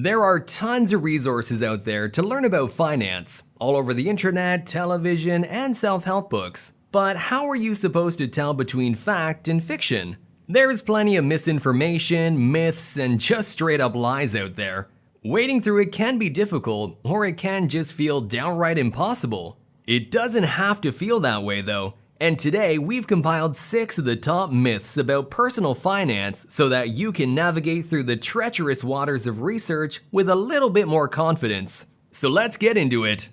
There are tons of resources out there to learn about finance, all over the internet, television, and self-help books. But how are you supposed to tell between fact and fiction? There's plenty of misinformation, myths, and just straight-up lies out there. Wading through it can be difficult, or it can just feel downright impossible. It doesn't have to feel that way though. And today, we've compiled 6 of the top myths about personal finance so that you can navigate through the treacherous waters of research with a little bit more confidence. So let's get into it.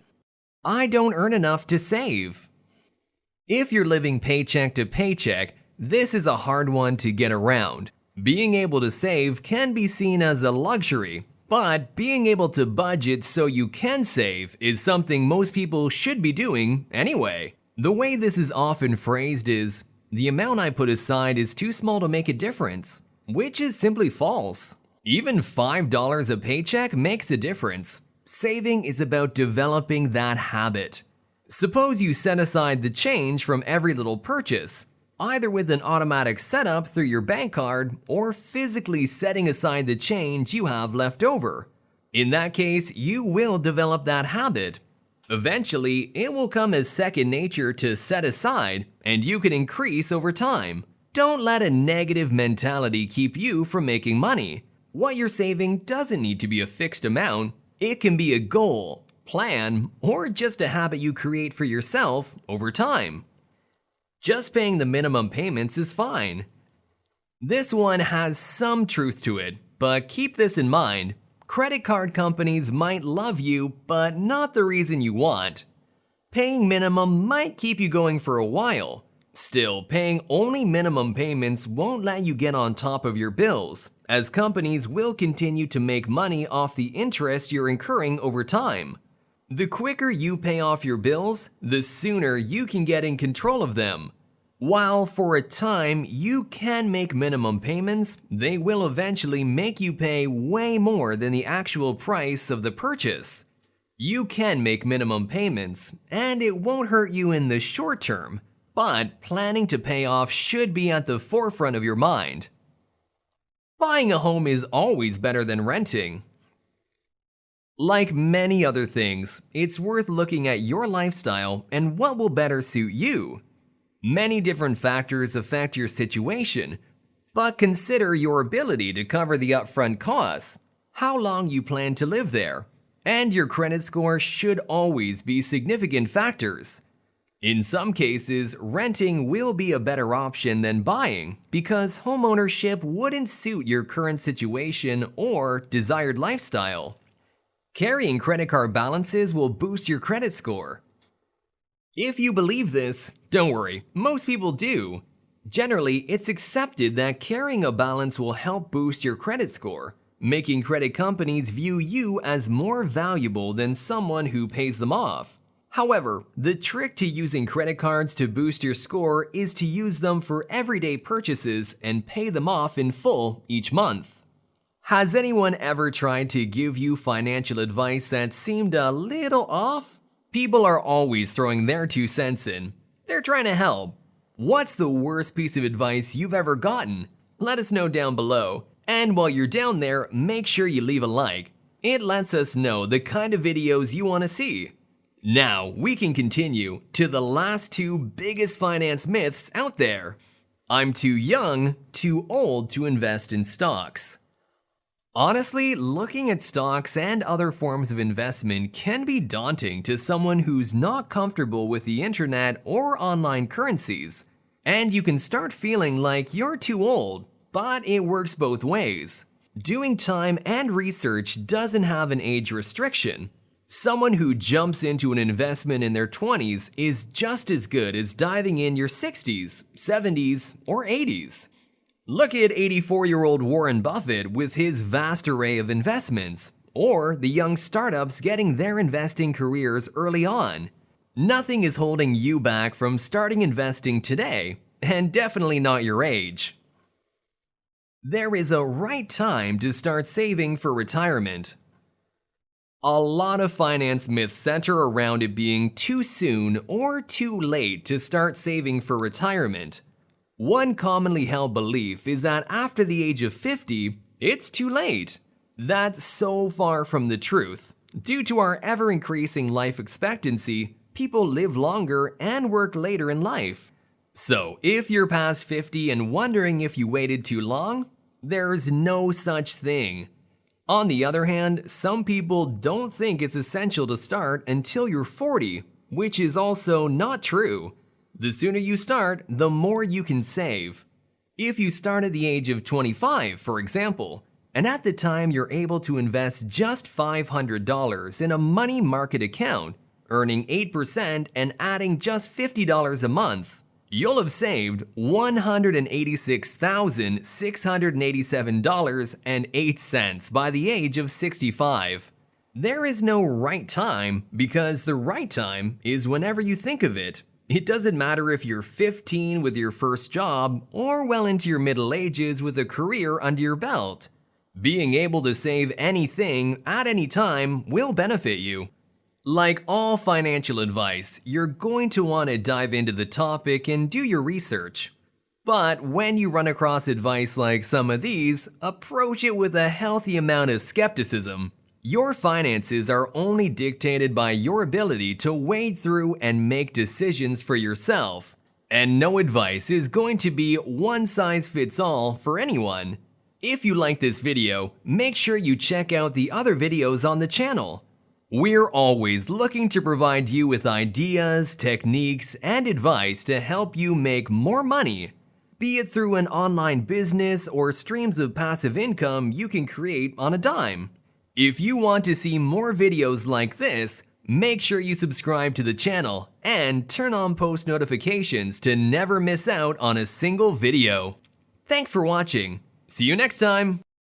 I don't earn enough to save. If you're living paycheck to paycheck, this is a hard one to get around. Being able to save can be seen as a luxury, but being able to budget so you can save is something most people should be doing anyway. The way this is often phrased is, the amount I put aside is too small to make a difference, which is simply false. Even $5 a paycheck makes a difference. Saving is about developing that habit. Suppose you set aside the change from every little purchase, either with an automatic setup through your bank card or physically setting aside the change you have left over. In that case, you will develop that habit. Eventually, it will come as second nature to set aside, and you can increase over time. Don't let a negative mentality keep you from making money. What you're saving doesn't need to be a fixed amount. It can be a goal, plan, or just a habit you create for yourself over time. Just paying the minimum payments is fine. This one has some truth to it, but keep this in mind. Credit card companies might love you, but not the reason you want. Paying minimum might keep you going for a while. Still, paying only minimum payments won't let you get on top of your bills, as companies will continue to make money off the interest you're incurring over time. The quicker you pay off your bills, the sooner you can get in control of them. While for a time you can make minimum payments, they will eventually make you pay way more than the actual price of the purchase. You can make minimum payments, and it won't hurt you in the short term, but planning to pay off should be at the forefront of your mind. Buying a home is always better than renting. Like many other things, it's worth looking at your lifestyle and what will better suit you. Many different factors affect your situation, but consider your ability to cover the upfront costs, how long you plan to live there, and your credit score should always be significant factors. In some cases, renting will be a better option than buying because homeownership wouldn't suit your current situation or desired lifestyle. Carrying credit card balances will boost your credit score. If you believe this, don't worry, most people do. Generally, it's accepted that carrying a balance will help boost your credit score, making credit companies view you as more valuable than someone who pays them off. However, the trick to using credit cards to boost your score is to use them for everyday purchases and pay them off in full each month. Has anyone ever tried to give you financial advice that seemed a little off? People are always throwing their 2 cents in. They're trying to help. What's the worst piece of advice you've ever gotten? Let us know down below. And while you're down there, make sure you leave a like. It lets us know the kind of videos you want to see. Now, we can continue to the last 2 biggest finance myths out there. I'm too young, too old to invest in stocks. Honestly, looking at stocks and other forms of investment can be daunting to someone who's not comfortable with the internet or online currencies. And you can start feeling like you're too old, but it works both ways. Doing time and research doesn't have an age restriction. Someone who jumps into an investment in their 20s is just as good as diving in your 60s, 70s, or 80s. Look at 84-year-old Warren Buffett with his vast array of investments, or the young startups getting their investing careers early on. Nothing is holding you back from starting investing today, and definitely not your age. There is a right time to start saving for retirement. A lot of finance myths center around it being too soon or too late to start saving for retirement. One commonly held belief is that after the age of 50, it's too late. That's so far from the truth. Due to our ever-increasing life expectancy, people live longer and work later in life. So, if you're past 50 and wondering if you waited too long, there's no such thing. On the other hand, some people don't think it's essential to start until you're 40, which is also not true. The sooner you start, the more you can save. If you start at the age of 25, for example, and at the time you're able to invest just $500 in a money market account, earning 8% and adding just $50 a month, you'll have saved $186,687.08 by the age of 65. There is no right time because the right time is whenever you think of it. It doesn't matter if you're 15 with your first job or well into your middle ages with a career under your belt. Being able to save anything at any time will benefit you. Like all financial advice, you're going to want to dive into the topic and do your research. But when you run across advice like some of these, approach it with a healthy amount of skepticism. Your finances are only dictated by your ability to wade through and make decisions for yourself. And no advice is going to be one size fits all for anyone. If you like this video, make sure you check out the other videos on the channel. We're always looking to provide you with ideas, techniques, and advice to help you make more money, be it through an online business or streams of passive income you can create on a dime. If you want to see more videos like this, make sure you subscribe to the channel and turn on post notifications to never miss out on a single video. Thanks for watching. See you next time!